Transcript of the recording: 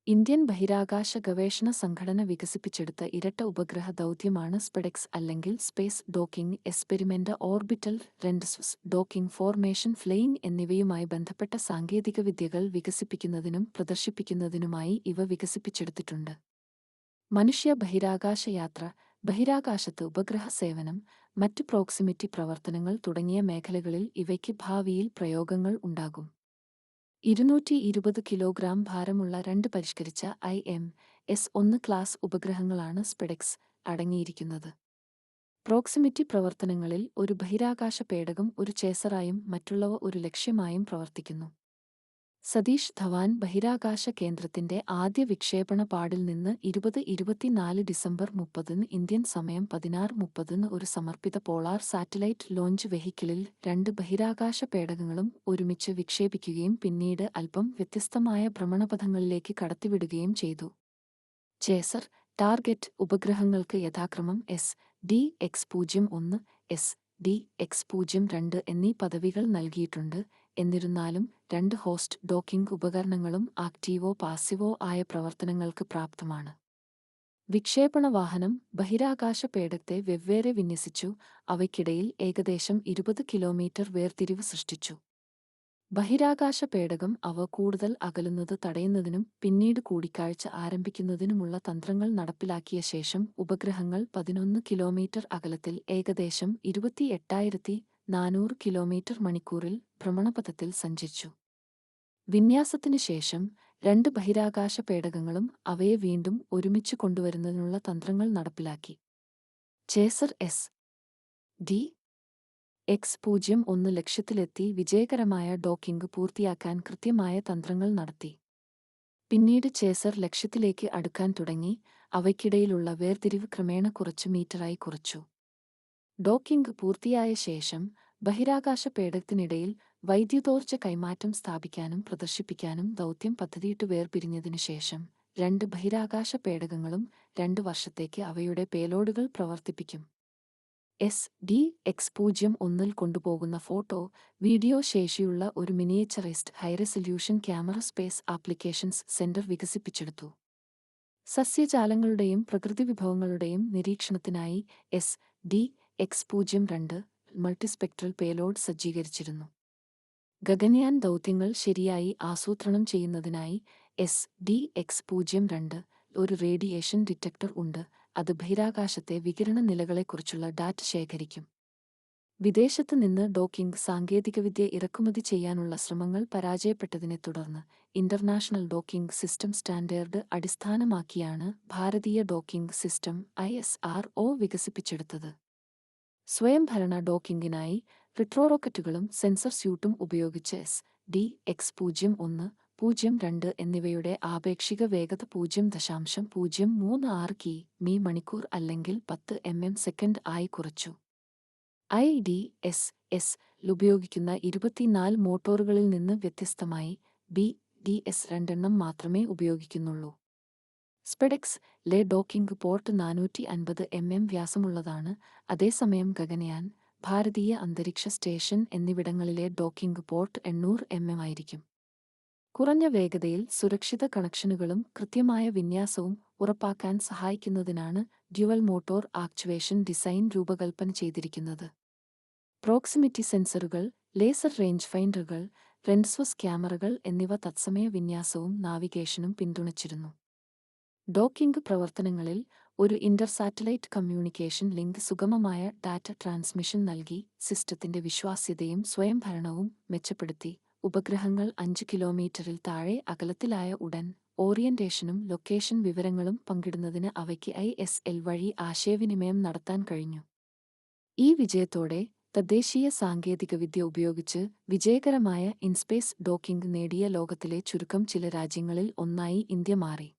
Indian ബഹിരാകാശ ഗവേഷണ സംഘടന വികസിപ്പിച്ചെടുത്ത ഇരട്ട ഉപഗ്രഹ ദൗത്യമാണ് സ്പെഡെക്സ് അല്ലെങ്കിൽ space docking experiment orbital rendezvous docking formation flying എന്നിവയുമായി ബന്ധപ്പെട്ട സാങ്കേതികവിദ്യകൾ വികസിപ്പിക്കുന്നതിനും പ്രദർശിപ്പിക്കുന്നതിനുമായി ഇവ വികസിപ്പിച്ചെടുത്തിട്ടുണ്ട്. മനുഷ്യ ബഹിരാകാശ യാത്ര, ബഹിരാകാശത്ത് ഉപഗ്രഹ സേവനം, മറ്റ് പ്രോക്സിമിറ്റി പ്രവർത്തനങ്ങൾ തുടങ്ങിയ മേഖലകളിൽ ഇവയ്ക്ക് ഭാവിയിൽ പ്രയോഗങ്ങൾ ഉണ്ടാകും. 220 കിലോഗ്രാം ഭാരമുള്ള രണ്ട് പരിഷ്കരിച്ച IMS-1 ക്ലാസ് ഉപഗ്രഹങ്ങളാണ് സ്പെഡെക്സ് അടങ്ങിയിരിക്കുന്നത്. പ്രോക്സിമിറ്റി പ്രവർത്തനങ്ങളിൽ ഒരു ബഹിരാകാശ പേടകം ഒരു ചേസറായും മറ്റുള്ളവ ഒരു ലക്ഷ്യമായും പ്രവർത്തിക്കുന്നു. സതീഷ് ധവാൻ ബഹിരാകാശ കേന്ദ്രത്തിന്റെ ആദ്യ വിക്ഷേപണ പാഡിൽ നിന്ന് 2024 ഡിസംബർ 30 ഇന്ത്യൻ സമയം 16:30 ഒരു സമർപ്പിത പോളാർ സാറ്റലൈറ്റ് ലോഞ്ച് വെഹിക്കിളിൽ രണ്ട് ബഹിരാകാശ പേടകങ്ങളും ഒരുമിച്ച് വിക്ഷേപിക്കുകയും പിന്നീട് അല്പം വ്യത്യസ്തമായ ഭ്രമണപഥങ്ങളിലേക്ക് കടത്തിവിടുകയും ചെയ്തു. ചേസർ, ടാർഗറ്റ് ഉപഗ്രഹങ്ങൾക്ക് യഥാക്രമം SDX-01, SDX-02 എന്നീ പദവികൾ നൽകിയിട്ടുണ്ട്. എന്നിരുന്നാലും രണ്ട് ഹോസ്റ്റ് ഡോക്കിംഗ് ഉപകരണങ്ങളും ആക്റ്റീവോ പാസീവോ ആയ പ്രവർത്തനങ്ങൾക്ക് പ്രാപ്തമാണ്. വിക്ഷേപണ വാഹനം ബഹിരാകാശ പേടകത്തെ വെവ്വേറെ വിന്യസിച്ചു, അവയ്ക്കിടയിൽ ഏകദേശം 20 കിലോമീറ്റർ വേർതിരിവ് സൃഷ്ടിച്ചു. ബഹിരാകാശ പേടകം അവ കൂടുതൽ അകലുന്നത് തടയുന്നതിനും പിന്നീട് കൂടിക്കാഴ്ച ആരംഭിക്കുന്നതിനുമുള്ള തന്ത്രങ്ങൾ നടപ്പിലാക്കിയ ശേഷം ഉപഗ്രഹങ്ങൾ 11 കിലോമീറ്റർ അകലത്തിൽ ഏകദേശം 28,400 കിലോമീറ്റർ മണിക്കൂറിൽ ഭ്രമണപഥത്തിൽ സഞ്ചരിച്ചു. വിന്യാസത്തിന് ശേഷം രണ്ട് ബഹിരാകാശ പേടകങ്ങളും അവയെ വീണ്ടും ഒരുമിച്ച് കൊണ്ടുവരുന്നതിനുള്ള തന്ത്രങ്ങൾ നടപ്പിലാക്കി. ചേസർ SDX-01 ലക്ഷ്യത്തിലെത്തി വിജയകരമായ ഡോക്കിംഗ് പൂർത്തിയാക്കാൻ കൃത്യമായ തന്ത്രങ്ങൾ നടത്തി. പിന്നീട് ചേസർ ലക്ഷ്യത്തിലേക്ക് അടുക്കാൻ തുടങ്ങി, അവയ്ക്കിടയിലുള്ള വേർതിരിവ് ക്രമേണ കുറച്ച് മീറ്ററായി കുറച്ചു. ഡോക്കിംഗ് പൂർത്തിയായ ശേഷം ബഹിരാകാശ പേടകത്തിനിടയിൽ വൈദ്യുതോർജ്ജ കൈമാറ്റം സ്ഥാപിക്കാനും പ്രദർശിപ്പിക്കാനും ദൗത്യം പദ്ധതിയിട്ട് വേർപിരിഞ്ഞതിനു ശേഷം രണ്ട് ബഹിരാകാശ പേടകങ്ങളും 2 വർഷത്തേക്ക് അവയുടെ പേലോഡുകൾ പ്രവർത്തിപ്പിക്കും. SDX-01 കൊണ്ടുപോകുന്ന ഫോട്ടോ, വീഡിയോ ശേഷിയുള്ള ഒരു miniaturised high resolution camera space applications centre വികസിപ്പിച്ചെടുത്തു. സസ്യജാലങ്ങളുടെയും പ്രകൃതിവിഭവങ്ങളുടെയും നിരീക്ഷണത്തിനായി SDX-02 മൾട്ടിസ്പെക്ട്രൽ പേലോഡ് സജ്ജീകരിച്ചിരുന്നു. ഗഗൻയാൻ ദൗത്യങ്ങൾ ശരിയായി ആസൂത്രണം ചെയ്യുന്നതിനായി SDX-02 ഒരു റേഡിയേഷൻ ഡിറ്റക്ടർ ഉണ്ട്. അത് ബഹിരാകാശത്തെ വികിരണ നിലകളെക്കുറിച്ചുള്ള ഡാറ്റ ശേഖരിക്കും. വിദേശത്ത് നിന്ന് ഡോക്കിംഗ് സാങ്കേതികവിദ്യ ഇറക്കുമതി ചെയ്യാനുള്ള ശ്രമങ്ങൾ പരാജയപ്പെട്ടതിനെ തുടർന്ന് ഇന്റർനാഷണൽ ഡോക്കിംഗ് സിസ്റ്റം സ്റ്റാൻഡേർഡ് അടിസ്ഥാനമാക്കിയാണ് ഭാരതീയ ഡോക്കിംഗ് സിസ്റ്റം ISRO വികസിപ്പിച്ചെടുത്തത്. സ്വയംഭരണ ഡോക്കിംഗിനായി റിട്രോറോക്കറ്റുകളും സെൻസർ സ്യൂട്ടും ഉപയോഗിച്ച് SDX-01, 02 എന്നിവയുടെ ആപേക്ഷിക വേഗത 0.036 കി.മീ മണിക്കൂർ അല്ലെങ്കിൽ 10 mm/സെക്കൻഡ് ആയി കുറച്ചു. IDS-ൽ ഉപയോഗിക്കുന്ന 24 മോട്ടോറുകളിൽ നിന്ന് വ്യത്യസ്തമായി BDS 2 മാത്രമേ ഉപയോഗിക്കുന്നുള്ളൂ. സ്പെഡെക്സ്-ലെ ഡോക്കിംഗ് പോർട്ട് 450 mm വ്യാസമുള്ളതാണ്. അതേസമയം ഗഗൻയാൻ, ഭാരതീയ അന്തരീക്ഷ സ്റ്റേഷൻ എന്നിവിടങ്ങളിലെ ഡോക്കിംഗ് പോർട്ട് 800 mm ആയിരിക്കും. കുറഞ്ഞ വേഗതയിൽ സുരക്ഷിത കണക്ഷനുകളും കൃത്യമായ വിന്യാസവും ഉറപ്പാക്കാൻ സഹായിക്കുന്നതിനാണ് ഡ്യുവൽ മോട്ടോർ ആക്ച്വേഷൻ ഡിസൈൻ രൂപകൽപ്പന ചെയ്തിരിക്കുന്നത്. പ്രോക്സിമിറ്റി സെൻസറുകൾ, ലേസർ റേഞ്ച് ഫൈൻഡറുകൾ, റെൻഡസ്വസ് ക്യാമറകൾ എന്നിവ തത്സമയ വിന്യാസവും നാവിഗേഷനും പിന്തുണച്ചിരുന്നു. ഡോക്കിംഗ് പ്രവർത്തനങ്ങളിൽ ഒരു ഇന്റർസാറ്റലൈറ്റ് കമ്മ്യൂണിക്കേഷൻ ലിങ്ക് സുഗമമായ ഡാറ്റ ട്രാൻസ്മിഷൻ നൽകി സിസ്റ്റത്തിന്റെ വിശ്വാസ്യതയും സ്വയംഭരണവും മെച്ചപ്പെടുത്തി. ഉപഗ്രഹങ്ങൾ 5 കിലോമീറ്ററിൽ താഴെ അകലത്തിലായ ഉടൻ ഓറിയന്റേഷനും ലൊക്കേഷൻ വിവരങ്ങളും പങ്കിടുന്നതിന് അവയ്ക്ക് ISL വഴി ആശയവിനിമയം നടത്താൻ കഴിഞ്ഞു. ഈ വിജയത്തോടെ തദ്ദേശീയ സാങ്കേതികവിദ്യ ഉപയോഗിച്ച് വിജയകരമായ ഇൻസ്പേസ് ഡോക്കിംഗ് നേടിയ ലോകത്തിലെ ചുരുക്കം ചില രാജ്യങ്ങളിൽ ഒന്നായി ഇന്ത്യ മാറി.